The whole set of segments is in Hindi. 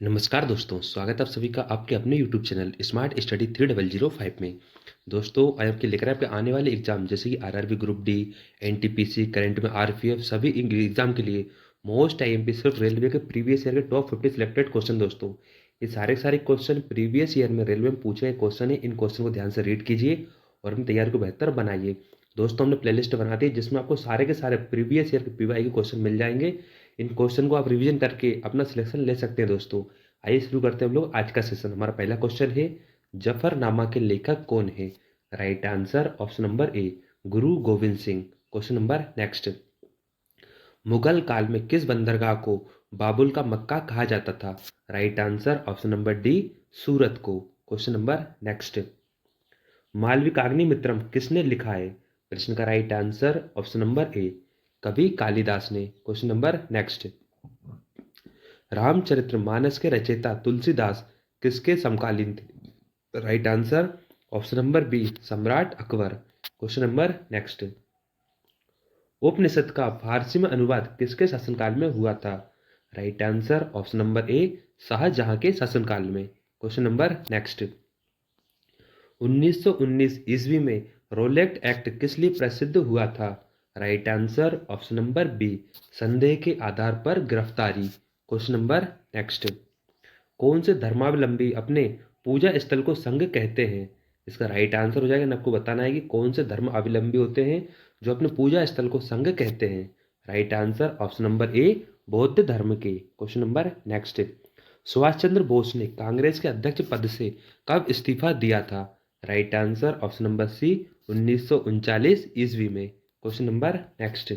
नमस्कार दोस्तों, स्वागत है आप सभी का आपके अपने यूट्यूब चैनल स्मार्ट स्टडी 3005 में। दोस्तों, आज आपके लेकर आपके आने वाले एग्जाम जैसे कि RRB group D, NTPC, current में आरपीएफ सभी एग्जाम के लिए मोस्ट आईएमपी सिर्फ रेलवे के प्रीवियस ईयर के टॉप 50 सिलेक्टेड क्वेश्चन। दोस्तों, ये सारे सारे क्वेश्चन प्रीवियस ईयर में रेलवे में पूछे गए क्वेश्चन है। इन क्वेश्चन को ध्यान से रीड कीजिए और अपनी तैयारी को बेहतर बनाइए। दोस्तों, हमने प्लेलिस्ट बना दी जिसमें आपको सारे के सारे प्रीवियस ईयर के पीवाई के क्वेश्चन मिल जाएंगे। इन क्वेश्चन को आप रिवीजन करके अपना सिलेक्शन ले सकते हैं। दोस्तों, आइए शुरू करते हैं हम लोग आज का सेशन। हमारा पहला क्वेश्चन है, जफरनामा के लेखक कौन है? Right answer option number A, Guru Gobind Singh. Question number next, Mughal काल में किस बंदरगाह को बाबुल का मक्का कहा जाता था? Right answer option number D, Surat को। Question number next, Malavikagnimitram किसने लिखा है? प्रश्न का right answer option number A, कवि कालिदास ने। क्वेश्चन नंबर नेक्स्ट, रामचरितमानस के रचयिता तुलसीदास किसके समकालीन थे? Right answer option number B, सम्राट Akbar. Question number next, Upanishad का फारसी में अनुवाद किसके शासनकाल में हुआ था? Right answer option number A, Shahjahan के शासनकाल में। क्वेश्चन नंबर नेक्स्ट, 1919 ईस्वी में रोलेक्ट एक्ट किस लिए प्रसिद्ध हुआ था? Right answer option number B, संदेह के आधार पर गिरफ्तारी। क्वेश्चन नंबर नेक्स्ट, कौन से धर्मावलंबी अपने पूजा स्थल को संघ कहते हैं? इसका राइट आंसर हो जाएगा, आपको बताना है कि कौन से धर्मावलंबी होते हैं जो अपने पूजा स्थल को संघ कहते हैं। राइट आंसर ऑप्शन नंबर ए, बौद्ध धर्म के। Question number next, Subhash Chandra Bose ने कांग्रेस के अध्यक्ष पद से कब इस्तीफा दिया था? Right answer option number C, 1939 ईस्वी में। क्वेश्चन नंबर नेक्स्ट,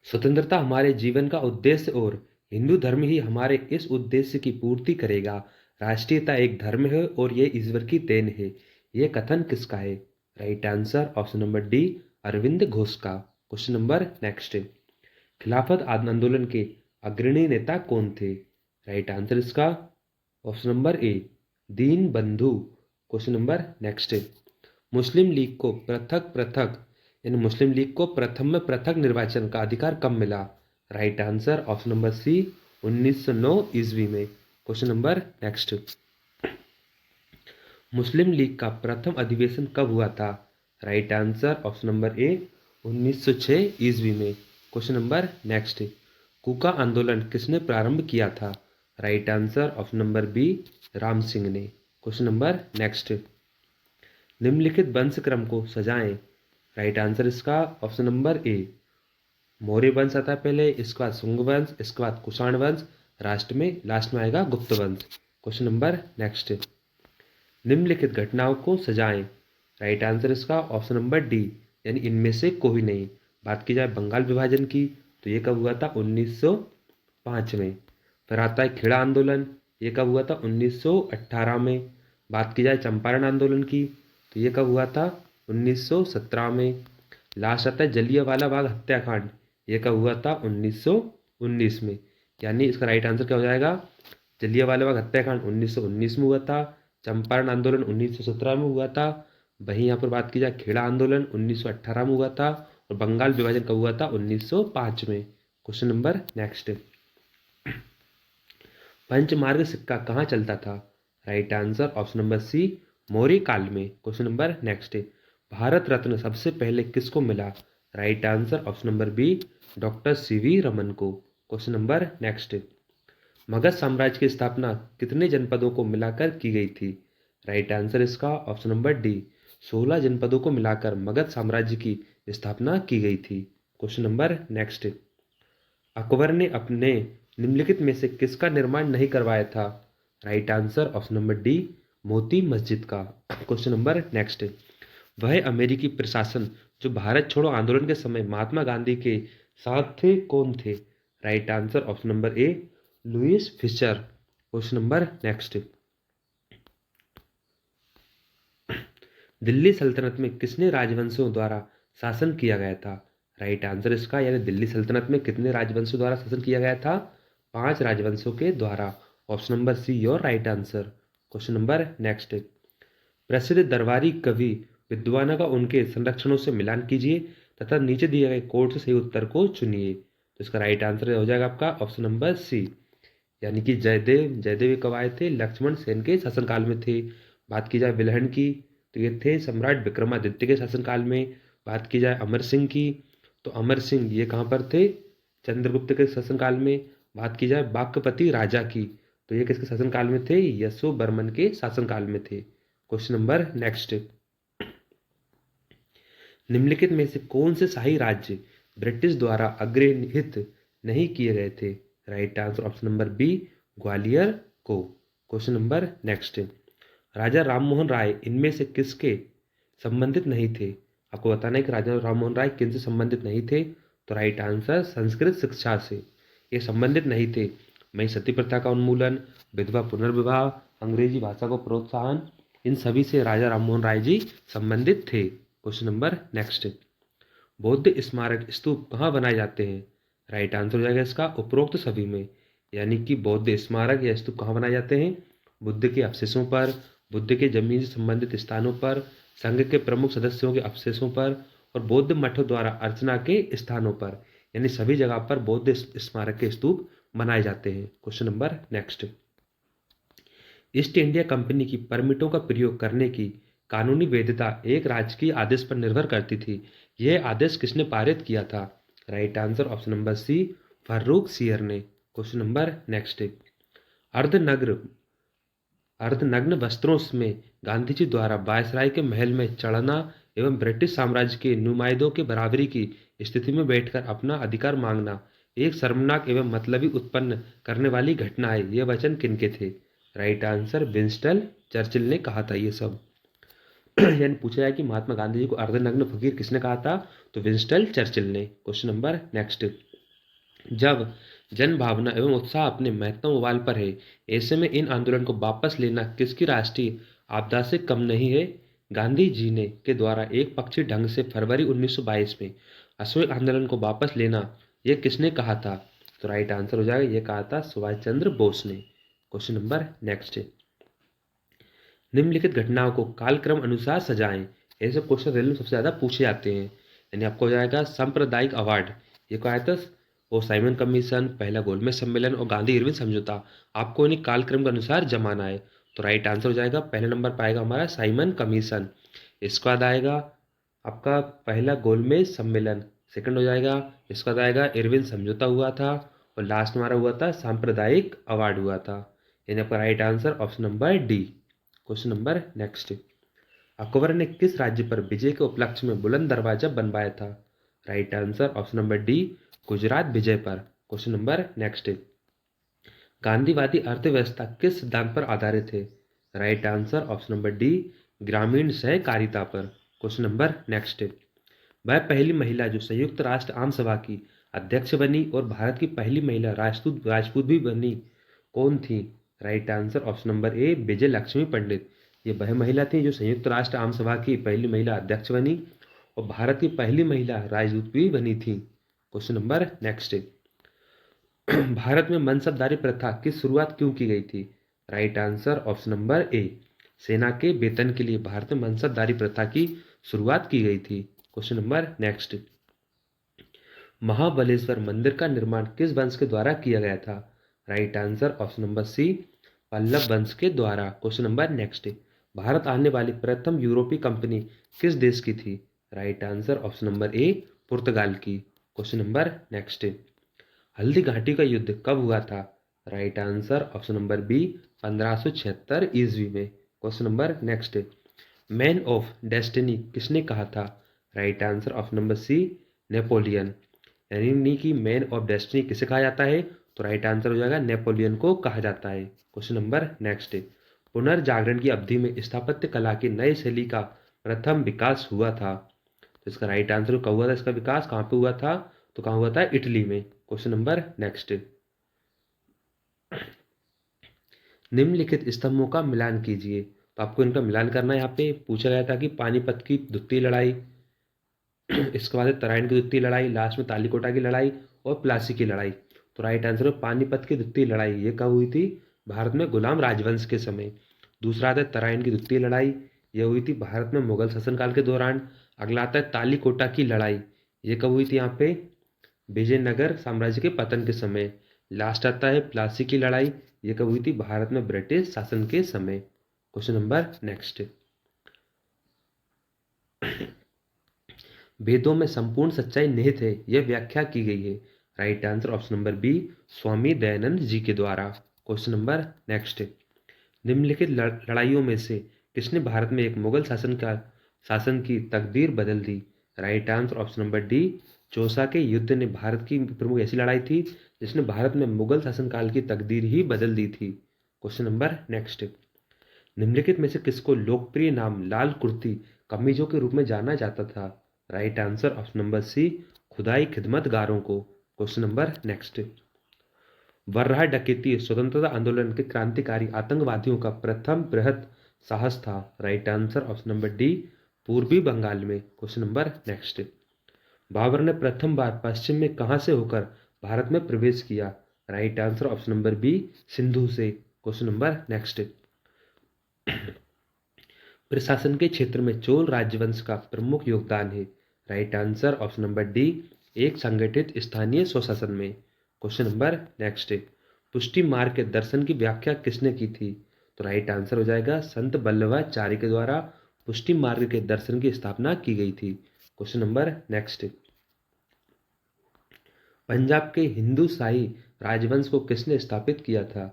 स्वतंत्रता हमारे जीवन का उद्देश्य और हिंदू धर्म ही हमारे इस उद्देश्य की पूर्ति करेगा। राष्ट्रीयता एक धर्म है और ये ईश्वर की देन है। यह कथन किसका है? Right answer option number D, Aurobindo Ghosh का। क्वेश्चन नंबर नेक्स्ट, खिलाफत आंदोलन के अग्रणी नेता कौन थे? राइट आंसर इसका ऑप्शन नंबर ए, दीन बंधु। Question number next, Muslim league को मुस्लिम लीग को प्रथम में पृथक निर्वाचन का अधिकार कब मिला? Right answer option number C, 1909 ईस्वी में। Question number next, Muslim League का प्रथम अधिवेशन कब हुआ था? Right answer option number A, 1906 ईस्वी में। क्वेश्चन नंबर नेक्स्ट, कूका आंदोलन किसने प्रारंभ किया था? Right answer option number B, Ram Singh ने। क्वेश्चन नंबर नेक्स्ट, निम्नलिखित वंश क्रम को सजाएं। राइट आंसर इसका ऑप्शन नंबर ए, मौर्य वंश आता है पहले, इसके बाद शुंग वंश, इसके बाद कुषाण वंश, लास्ट में आएगा गुप्त वंश। क्वेश्चन नंबर नेक्स्ट, निम्नलिखित घटनाओं को सजाएं। राइट आंसर इसका ऑप्शन नंबर डी, यानी इनमें से कोई नहीं। बात की जाए बंगाल विभाजन की तो ये कब हुआ था? 1905 में। फिर आता है खेड़ा आंदोलन, ये कब हुआ था? 1918 में। बात की जाए चंपारण आंदोलन की तो ये कब हुआ था? 1917 में। लास्ट आता है जलियांवाला बाग हत्याकांड, ये कब हुआ था? 1919 में। यानी इसका राइट आंसर क्या हो जाएगा? जलियांवाला बाग हत्याकांड 1919 में हुआ था, चंपारण आंदोलन 1917 में हुआ था। वहीं यहाँ पर बात की जाए खेड़ा आंदोलन 1918 में हुआ था और बंगाल विभाजन कब हुआ था? 1905 में। क्वेश्चन नंबर नेक्स्ट, पंचमार्ग सिक्का कहाँ चलता था? Right answer option number C, Maurya काल में। Question number next, Bharat Ratna सबसे पहले किसको मिला? Right answer option number B, doctor CV Raman को। क्वेश्चन नंबर नेक्स्ट, मगध साम्राज्य की स्थापना कितने जनपदों को मिलाकर की गई थी? राइट आंसर इसका ऑप्शन नंबर डी, 16 जनपदों को मिलाकर मगध साम्राज्य की स्थापना की गई थी। क्वेश्चन नंबर नेक्स्ट, अकबर ने अपने निम्नलिखित में से किसका निर्माण नहीं करवाया था? Right answer option number D, Moti Masjid का। क्वेश्चन नंबर नेक्स्ट, वह अमेरिकी प्रशासन जो भारत छोड़ो आंदोलन के समय महात्मा गांधी के साथ थे कौन थे? Right answer option number A, Louis Fischer. Question number next, Delhi सल्तनत में किसने राजवंशों द्वारा शासन किया गया था? राइट आंसर इसका, यानी दिल्ली सल्तनत में कितने राजवंशों द्वारा शासन किया गया था? 5 राजवंशों के द्वारा। Option number see your right answer. Question number next, प्रसिद्ध दरबारी कवि विद्वानों का उनके संरक्षणों से मिलान कीजिए तथा नीचे दिए गए कोड से सही उत्तर को चुनिए। तो इसका राइट आंसर हो जाएगा आपका ऑप्शन नंबर सी, यानी कि जयदेव ये कब आए थे? लक्ष्मण सेन के शासनकाल में थे। बात की जाए विल्हण की तो ये थे सम्राट विक्रमादित्य के शासनकाल में। बात की जाए अमर सिंह की तो अमर सिंह ये कहाँ पर थे? चंद्रगुप्त के शासनकाल में। बात की जाए बाक्यपति राजा की तो ये किसके शासनकाल में थे? यशोवर्मन के शासनकाल में थे। क्वेश्चन नंबर नेक्स्ट, निम्नलिखित में से कौन से शाही राज्य ब्रिटिश द्वारा अग्रहित नहीं किए गए थे? Right answer option number B, Gwalior को। Question number next, Raja Rammohan Roy इनमें से किसके संबंधित नहीं थे? आपको बताना है कि राजा राममोहन राय किन से संबंधित नहीं थे। तो राइट आंसर संस्कृत शिक्षा से ये संबंधित नहीं थे। वहीं सती प्रथा का उन्मूलन, विधवा पुनर्विवाह, अंग्रेजी भाषा को प्रोत्साहन, इन सभी से राजा राममोहन राय जी संबंधित थे। क्वेश्चन नंबर नेक्स्ट, बौद्ध स्मारक स्तूप कहाँ बनाए जाते हैं? राइट आंसर हो जाएगा इसका उपरोक्त सभी में। यानी कि बौद्ध स्मारक या स्तूप कहाँ बनाए जाते हैं? बुद्ध के अवशेषों पर, बुद्ध के जमीन से संबंधित स्थानों पर, संघ के प्रमुख सदस्यों के अवशेषों पर और बौद्ध मठों द्वारा अर्चना के स्थानों पर, यानी सभी जगह पर बौद्ध स्मारक के स्तूप बनाए जाते हैं। Question number next, east India company की परमिटों का प्रयोग करने की कानूनी वैधता एक राजकीय आदेश पर निर्भर करती थी। यह आदेश किसने पारित किया था? Right answer option number C, Farrukh Siyar ने। क्वेश्चन नंबर नेक्स्ट, अर्धनग्न अर्धनग्न वस्त्रों में गांधी जी द्वारा वायसराय के महल में चढ़ना एवं ब्रिटिश साम्राज्य के नुमाइंदों के बराबरी की स्थिति में बैठकर अपना अधिकार मांगना एक शर्मनाक एवं मतलबी उत्पन्न करने वाली घटना है। ये वचन किनके थे? राइट आंसर विंस्टन चर्चिल ने कहा था ये सब। यानी पूछा जाए कि महात्मा गांधी जी को अर्धनग्न फकीर किसने कहा था? तो विंस्टन चर्चिल ने। क्वेश्चन नंबर नेक्स्ट, जब जन भावना एवं उत्साह अपने महत्तम उबाल पर है, ऐसे में इन आंदोलन को वापस लेना किसकी राष्ट्रीय आपदा से कम नहीं है? गांधी जी ने के द्वारा एक पक्षी ढंग से फरवरी 1922 में अश्वमेध आंदोलन को वापस लेना यह किसने कहा था? तो राइट आंसर हो जाएगा, ये कहा था सुभाष चंद्र बोस ने। क्वेश्चन नंबर नेक्स्ट, निम्नलिखित घटनाओं को कालक्रम अनुसार सजाएं। ऐसे क्वेश्चन रेल में सबसे ज्यादा पूछे जाते हैं। यानी आपको हो जाएगा सांप्रदायिक अवार्ड, ये कहा था वो साइमन कमीशन, पहला गोलमेज सम्मेलन और गांधी इरविन समझौता, आपको इन्हें कालक्रम के अनुसार जमाना है। तो राइट आंसर हो जाएगा पहले नंबर पाएगा हमारा साइमन कमीशन। इसके बाद आएगा आपका पहला गोलमेज सम्मेलन, सेकंड हो जाएगा। इसके बाद आएगा इरविन समझौता हुआ था और लास्ट हमारा हुआ था सांप्रदायिक अवार्ड हुआ था। यानी आपका right answer option number D. Question number next, Akbar ने किस राज्य पर विजय के उपलक्ष्य में बुलंद दरवाजा बनवाया था? Right answer option number D, Gujarat विजय पर। क्वेश्चन नंबर नेक्स्ट, गांधीवादी अर्थव्यवस्था किस सिद्धांत पर आधारित है? Right answer option number D, ग्रामीण सहकारिता पर। क्वेश्चन नंबर नेक्स्ट, वह पहली महिला जो संयुक्त राष्ट्र आम सभा की अध्यक्ष बनी और भारत की पहली महिला राजपूत भी बनी, कौन थी? Right answer option number A, Vijaya Lakshmi Pandit. ये वह महिला थी जो संयुक्त राष्ट्र आम सभा की पहली महिला अध्यक्ष बनी और भारत की पहली महिला राजदूत भी बनी थी। क्वेश्चन नंबर नेक्स्ट, भारत में मनसबदारी प्रथा की शुरुआत क्यों की गई थी? राइट आंसर ऑप्शन नंबर ए, सेना के वेतन के लिए भारत में मनसबदारी प्रथा की शुरुआत की गई थी। क्वेश्चन नंबर नेक्स्ट, महाबलेश्वर मंदिर का निर्माण किस वंश के द्वारा किया गया था? Right answer option number C, Pallava वंश के द्वारा। क्वेश्चन नंबर नेक्स्ट, भारत आने वाली प्रथम यूरोपीय कंपनी किस देश की थी? Right answer option number A, पुर्तगाल की। Question number next, Haldi Ghati का युद्ध कब हुआ था? Right answer option number B, 1576 ईस्वी में। Question number next, man of destiny किसने कहा था? Right answer option number C, Napoleon. यानी कि मैन ऑफ डेस्टिनी किसे कहा जाता है? तो राइट आंसर हो जाएगा नेपोलियन को कहा जाता है। क्वेश्चन नंबर नेक्स्ट, पुनर्जागरण की अवधि में स्थापत्य कला की नई शैली का प्रथम विकास हुआ था। तो इसका राइट आंसर कब हुआ था? इसका विकास कहाँ पे हुआ था? तो कहाँ हुआ था? इटली में। क्वेश्चन नंबर नेक्स्ट, निम्नलिखित स्तंभों का मिलान कीजिए। तो आपको इनका मिलान करना है। यहाँ पे पूछा गया था कि पानीपत की द्वितीय लड़ाई, इसके बाद तराइन की द्वितीय लड़ाई, लास्ट में तालीकोटा की लड़ाई और प्लासी की लड़ाई। तो राइट आंसर है पानीपत की द्वितीय लड़ाई। ये कब हुई थी? भारत में गुलाम राजवंश के समय। दूसरा आता है तराइन की द्वितीय लड़ाई, ये हुई थी भारत में मुगल शासनकाल के दौरान। अगला आता है तालीकोटा की लड़ाई, ये कब हुई थी? यहाँ पे विजयनगर साम्राज्य के पतन के समय। लास्ट आता है प्लासी की लड़ाई, ये कब हुई थी? भारत में ब्रिटिश शासन के समय। क्वेश्चन नंबर नेक्स्ट, वेदों में संपूर्ण सच्चाई निहित है, यह व्याख्या की गई है। Right answer option number B, Swami Dayanand ji के द्वारा। क्वेश्चन नंबर नेक्स्ट, निम्नलिखित लड़ाइयों में से किसने भारत में एक मुगल शासन की तकदीर बदल दी? Right answer option number D, Chausa के युद्ध ने भारत की प्रमुख ऐसी लड़ाई थी जिसने भारत में मुगल शासनकाल की तकदीर ही बदल दी थी। क्वेश्चन नंबर नेक्स्ट, निम्नलिखित में से किसको लोकप्रिय नाम लाल कुर्ती कमीजों के रूप में जाना जाता था? Right answer option number C, खुदाई खिदमतगारों को। क्वेश्चन नंबर नेक्स्ट, वर्राह डकैती स्वतंत्रता आंदोलन के क्रांतिकारी आतंकवादियों का प्रथम बृहद साहस था। Right answer option number D, पूर्वी बंगाल में। क्वेश्चन नंबर नेक्स्ट, बाबर ने प्रथम बार पश्चिम में कहां से होकर भारत में प्रवेश किया? Right answer option number B, Sindhu से। क्वेश्चन नंबर नेक्स्ट, प्रशासन के क्षेत्र में चोल राजवंश का प्रमुख योगदान है। Right answer option number D, एक संगठित स्थानीय स्वशासन में। क्वेश्चन नंबर नेक्स्ट, पुष्टि मार्ग के दर्शन की व्याख्या किसने की थी? तो राइट आंसर हो जाएगा संत वल्लभाचार्य के द्वारा पुष्टि मार्ग के दर्शन की स्थापना की गई थी। क्वेश्चन नंबर नेक्स्ट, पंजाब के हिंदू शाही राजवंश को किसने स्थापित किया था?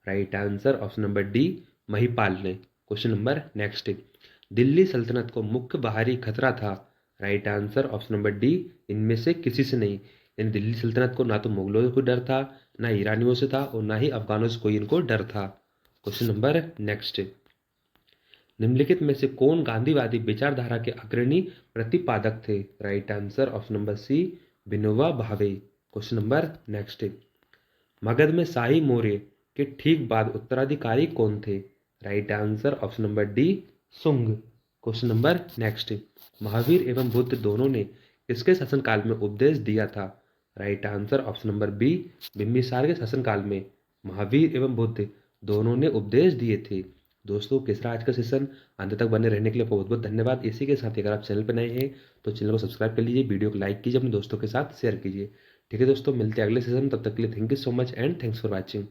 Right answer option number D, Mahipal ने। क्वेश्चन नंबर नेक्स्ट, दिल्ली सल्तनत को मुख्य बाहरी खतरा था? Right answer option number D, इनमें से किसी से नहीं। यानी दिल्ली सल्तनत को ना तो मुगलों को डर था, ना ईरानियों से था, और ना ही अफगानों से कोई इनको डर था। क्वेश्चन नंबर नेक्स्ट, निम्नलिखित में से कौन गांधीवादी विचारधारा के अग्रणी प्रतिपादक थे? Right answer option number C, Vinoba Bhave. Question number next, Magadh में शाही मौर्य के ठीक बाद उत्तराधिकारी कौन थे? Right answer option number D, सुंग। क्वेश्चन नंबर नेक्स्ट, महावीर एवं बुद्ध दोनों ने किसके शासनकाल में उपदेश दिया था? Right answer option number B, Bimbisara के शासनकाल में महावीर एवं बुद्ध दोनों ने उपदेश दिए थे। दोस्तों, किस आज का सेशन अंत तक बने रहने के लिए बहुत बहुत धन्यवाद। इसी के साथ अगर आप चैनल पर नए हैं तो चैनल को सब्सक्राइब कर लीजिए, वीडियो को लाइक कीजिए, अपने दोस्तों के साथ शेयर कीजिए। ठीक है दोस्तों, मिलते हैं अगले सेशन, तब तक के लिए thank you so much and thanks for watching.